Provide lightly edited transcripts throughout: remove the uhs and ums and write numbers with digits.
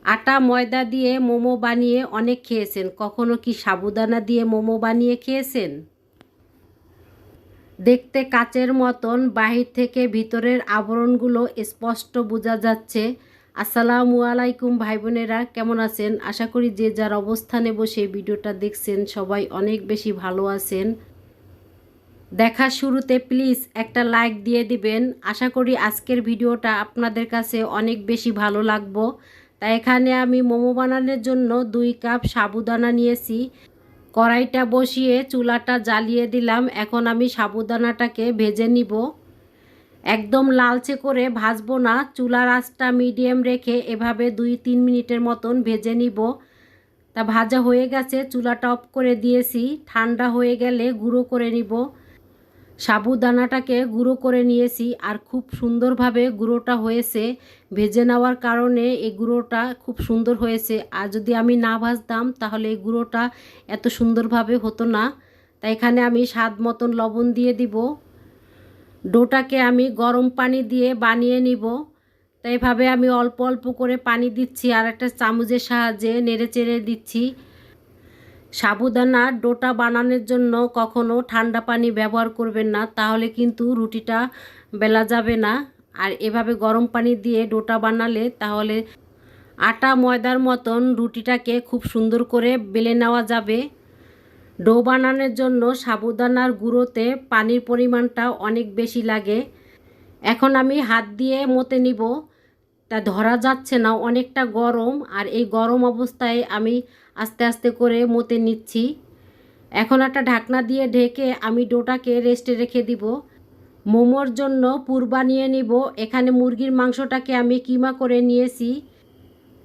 আটা ময়দা দিয়ে মোমো বানিয়ে অনেক খেয়েছেন, কখনো কি সাবুদানা দিয়ে মোমো বানিয়ে খেয়েছেন? দেখতে কাচের মতন, বাহির থেকে ভিতরের আবরণগুলো স্পষ্ট বোঝা যাচ্ছে। আসসালামু আলাইকুম ভাই বোনেরা, কেমন আছেন? আশা করি যে যার অবস্থানে বসে ভিডিওটা দেখছেন সবাই অনেক বেশি ভালো আছেন। দেখা শুরুতে প্লিজ একটা লাইক দিয়ে দিবেন। আশা করি আজকের ভিডিওটা আপনাদের কাছে অনেক বেশি ভালো লাগবে। তাই এখানে আমি মোমো বানানোর জন্য 2 কাপ সাবুদানা নিয়েছি। কড়াইটা বসিয়ে চুলাটা জ্বালিয়ে দিলাম। এখন আমি সাবুদানাটাকে ভেজে নিব। একদম লালচে করে ভাজবো না, চুলার আঁচটা মিডিয়াম রেখে এভাবে 2-3 মিনিটের মতন ভেজে নিব। তা ভাজা হয়ে গেছে, চুলাটা অফ করে দিয়েছি। ঠান্ডা হয়ে গেলে গুঁড়ো করে নিব। সাবুদানাটাকে গুঁড়ো করে নিয়েছি আর খুব সুন্দরভাবে গুঁড়োটা হয়েছে। ভেজে নেওয়ার কারণে এই গুঁড়োটা খুব সুন্দর হয়েছে। আর যদি আমি না ভাজতাম তাহলে এই গুঁড়োটা এত সুন্দরভাবে হতো না। তাই এখানে আমি স্বাদ মতন লবণ দিয়ে দিব। ডোটাকে আমি গরম পানি দিয়ে বানিয়ে নিব। তাই এভাবে আমি অল্প অল্প করে পানি দিচ্ছি আর একটা চামচের সাহায্যে নেড়ে চেড়ে দিচ্ছি। সাবুদানার ডোটা বানানোর জন্য কখনো ঠান্ডা পানি ব্যবহার করবেন না, তাহলে কিন্তু রুটিটা বেলা যাবে না। আর এভাবে গরম পানি দিয়ে ডোটা বানালে তাহলে আটা ময়দার মতন রুটিটাকে খুব সুন্দর করে বেলে নেওয়া যাবে। ডো বানানোর জন্য সাবুদানার গুঁড়োতে পানির পরিমাণটা অনেক বেশি লাগে। এখন আমি হাত দিয়ে মতে নিব। তা ধরা যাচ্ছে না, অনেকটা গরম। আর এই গরম অবস্থায় আমি আস্তে আস্তে করে মতে নিচ্ছি। এখন একটা ঢাকনা দিয়ে ঢেকে আমি ডোটাকে রেস্টে রেখে দিব। মোমোর জন্য পুর বানিয়ে নিব। এখানে মুরগির মাংসটাকে আমি কিমা করে নিয়েছি।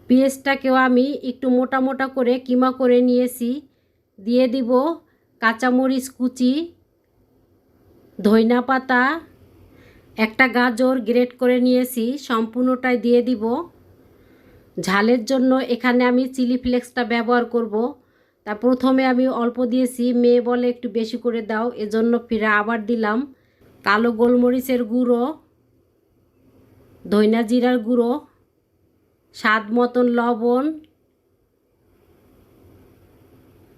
পেঁয়াজটাকেও আমি একটু মোটা মোটা করে কিমা করে নিয়েছি। দিয়ে দিব কাঁচামরিচ কুচি, ধইনা পাতা, একটা গাজর গ্রেট করে নিয়েছি, সম্পূর্ণটাই দিয়ে দিব। ঝালের জন্য এখানে আমি চিলি ফ্লেক্সটা ব্যবহার করব। তা প্রথমে আমি অল্প দিয়েছি, মেয়ে বলে একটু বেশি করে দাও, এজন্য ফিরে আবার দিলাম। কালো গোলমরিচের গুঁড়ো, ধইনা জিরার গুঁড়ো, স্বাদ মতন লবণ,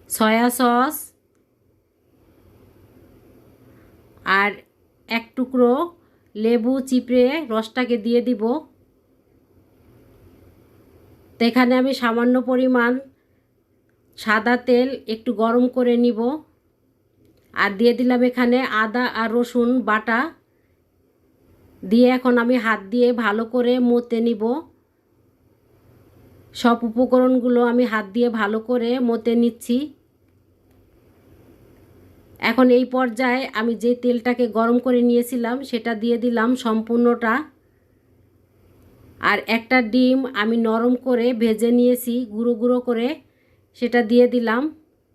সয়া সস আর এক টুকরো লেবু চিপড়ে রসটাকে দিয়ে দিব। তো এখানে আমি সামান্য পরিমাণ সাদা তেল একটু গরম করে নিব। আর দিয়ে দিলাম এখানে আদা আর রসুন বাটা দিয়ে এখন আমি হাত দিয়ে ভালো করে মতে নিব। সব উপকরণগুলো আমি হাত দিয়ে ভালো করে মতে নিচ্ছি। এখন এই পর্যায়ে আমি যে তেলটাকে গরম করে নিয়েছিলাম সেটা দিয়ে দিলাম সম্পূর্ণটা। আর একটা ডিম আমি নরম করে ভেজে নিয়েছি গুঁড়ো গুঁড়ো করে, সেটা দিয়ে দিলাম।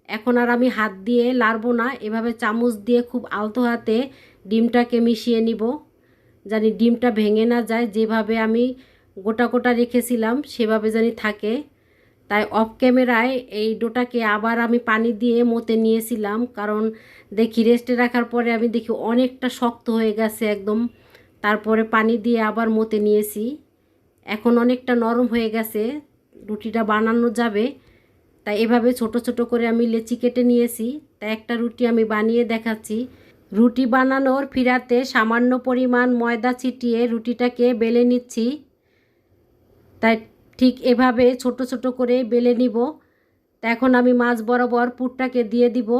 এখন আর আমি হাত দিয়ে লাড়ব না, এভাবে চামচ দিয়ে খুব আলতো হাতে ডিমটাকে মিশিয়ে নিব, জানি ডিমটা ভেঙে না যায়। যেভাবে আমি গোটা গোটা রেখেছিলাম সেভাবে জানি থাকে। তাই অফ ক্যামেরায় এই ডোটাকে আবার আমি পানি দিয়ে মতে নিয়েছিলাম, কারণ দেখি রেস্টে রাখার পরে আমি দেখি অনেকটা শক্ত হয়ে গেছে একদম। তারপরে পানি দিয়ে আবার মতে নিয়েছি। এখন অনেকটা নরম হয়ে গেছে, রুটিটা বানানো যাবে। তাই এভাবে ছোট ছোট করে আমি লেচি কেটে নিয়েছি। তাই একটা রুটি আমি বানিয়ে দেখাচ্ছি। রুটি বানানোর ফিরাতে সামান্য পরিমাণ ময়দা ছিটিয়ে রুটিটাকে বেলে নিচ্ছি। তাই ঠিক এভাবে ছোট ছোট করে বেলে নিব। তা এখন আমি মাঝ বরাবর পুরটাকে দিয়ে দিব।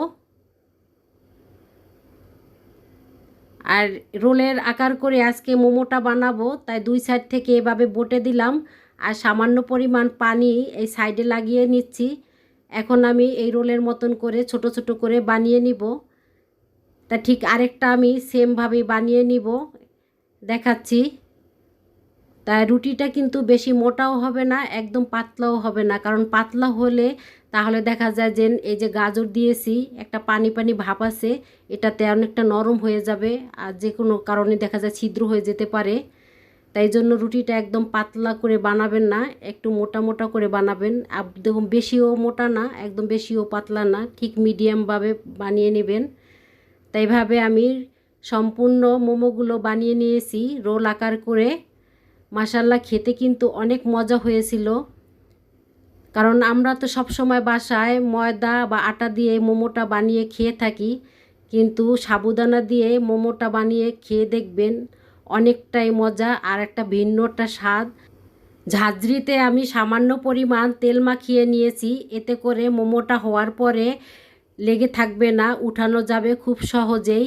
আর রোলের আকার করে আজকে মোমোটা বানাবো, তাই 2 সাইড থেকে এভাবে বটে দিলাম। আর সামান্য পরিমাণ পানি এই সাইডে লাগিয়ে নিচ্ছি। এখন আমি এই রোলের মতন করে ছোট ছোট করে বানিয়ে নিব। তা ঠিক আরেকটা আমি সেমভাবে বানিয়ে নিব, দেখাচ্ছি। তাই রুটিটা কিন্তু বেশি মোটাও হবে না, একদম পাতলাও হবে না, কারণ পাতলা হলে তাহলে দেখা যায় যে এই যে গাজর দিয়েছি একটা পানি পানি ভাব আছে, এটাতে অনেকটা নরম হয়ে যাবে আর যে কোনো কারণে দেখা যায় ছিদ্র হয়ে যেতে পারে। তাই জন্য রুটিটা একদম পাতলা করে বানাবেন না, একটু মোটা মোটা করে বানাবেন। একদম বেশিও মোটা না, একদম বেশিও পাতলা না, ঠিক মিডিয়ামভাবে বানিয়ে নেবেন। তাই এইভাবে আমি সম্পূর্ণ মোমোগুলো বানিয়ে নিয়েছি রোল আকার করে। মাশাল্লাহ খেতে কিন্তু অনেক মজা হয়েছিল। কারণ আমরা তো সব সময় বাসায় ময়দা বা আটা দিয়ে মোমোটা বানিয়ে খেয়ে থাকি, কিন্তু সাবুদানা দিয়ে মোমোটা বানিয়ে খেয়ে দেখবেন, অনেকটাই মজা আর একটা ভিন্ন একটা স্বাদ। ঝাঁঝরিতে আমি সামান্য পরিমাণ তেল মাখিয়ে নিয়েছি, এতে করে মোমোটা হওয়ার পরে লেগে থাকবে না, উঠানো যাবে খুব সহজেই।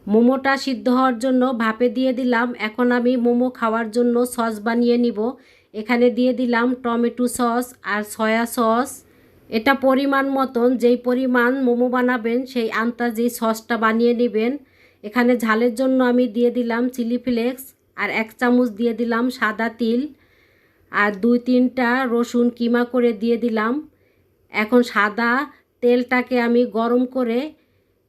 মোমোটা সিদ্ধ হওয়ার জন্য ভাপে দিয়ে দিলাম। এখন আমি মোমো খাওয়ার জন্য সস বানিয়ে নিব। এখানে দিয়ে দিলাম টমেটো সস আর সয়া সস। এটা পরিমাণ মতন, যেই পরিমাণ মোমো বানাবেন সেই আন্দাজেই সসটা বানিয়ে নেবেন। এখানে ঝালের জন্য আমি দিয়ে দিলাম চিলি ফ্লেক্স, আর 1 চামচ দিয়ে দিলাম সাদা তিল, আর 2-3টা রসুন কিমা করে দিয়ে দিলাম। এখন সাদা তেলটাকে আমি গরম করে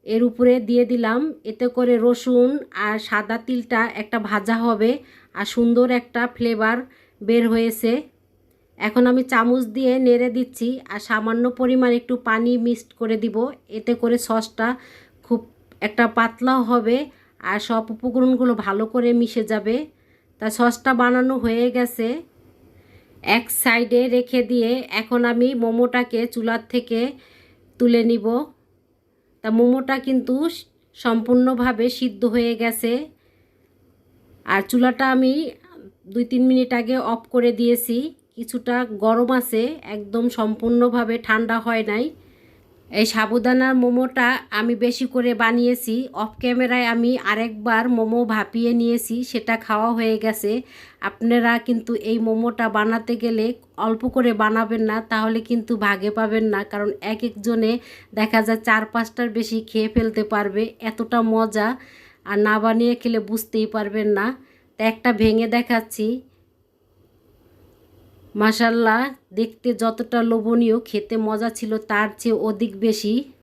এর উপরে দিয়ে দিলাম, এতে করে রসুন আর সাদা তিলটা একটা ভাজা হবে আর সুন্দর একটা ফ্লেভার বের হয়েছে। এখন আমি চামচ দিয়ে নেড়ে দিচ্ছি আর সামান্য পরিমাণ একটু পানি মিক্সড করে দিব, এতে করে সসটা খুব একটা পাতলাও হবে আর সব উপকরণগুলো ভালো করে মিশে যাবে। তা সসটা বানানো হয়ে গেছে, এক সাইডে রেখে দিয়ে এখন আমি মোমোটাকে চুলার থেকে তুলে নিব। তা মোমোটা কিন্তু সম্পূর্ণভাবে সিদ্ধ হয়ে গেছে, আর চুলাটা আমি 2-3 মিনিট আগে অফ করে দিয়েছি। কিছুটা গরম আছে, একদম সম্পূর্ণভাবে ঠান্ডা হয় নাই। এই সাবুদানার মোমোটা আমি বেশি করে বানিয়েছি। অফ ক্যামেরায় আমি আরেকবার মোমো ভাপিয়ে নিয়েছি, সেটা খাওয়া হয়ে গেছে। আপনারা কিন্তু এই মোমোটা বানাতে গেলে অল্প করে বানাবেন না, তাহলে কিন্তু ভাগে পাবেন না। কারণ এক একজনে দেখা যায় 4-5টার বেশি খেয়ে ফেলতে পারবে, এতটা মজা। আর না বানিয়ে খেলে বুঝতেই পারবেন না। তা একটা ভেঙে দেখাচ্ছি। মাশাল্লাহ, দেখতে যতটা লোভনীয়, খেতে মজা ছিল তার চেয়ে অধিক বেশি।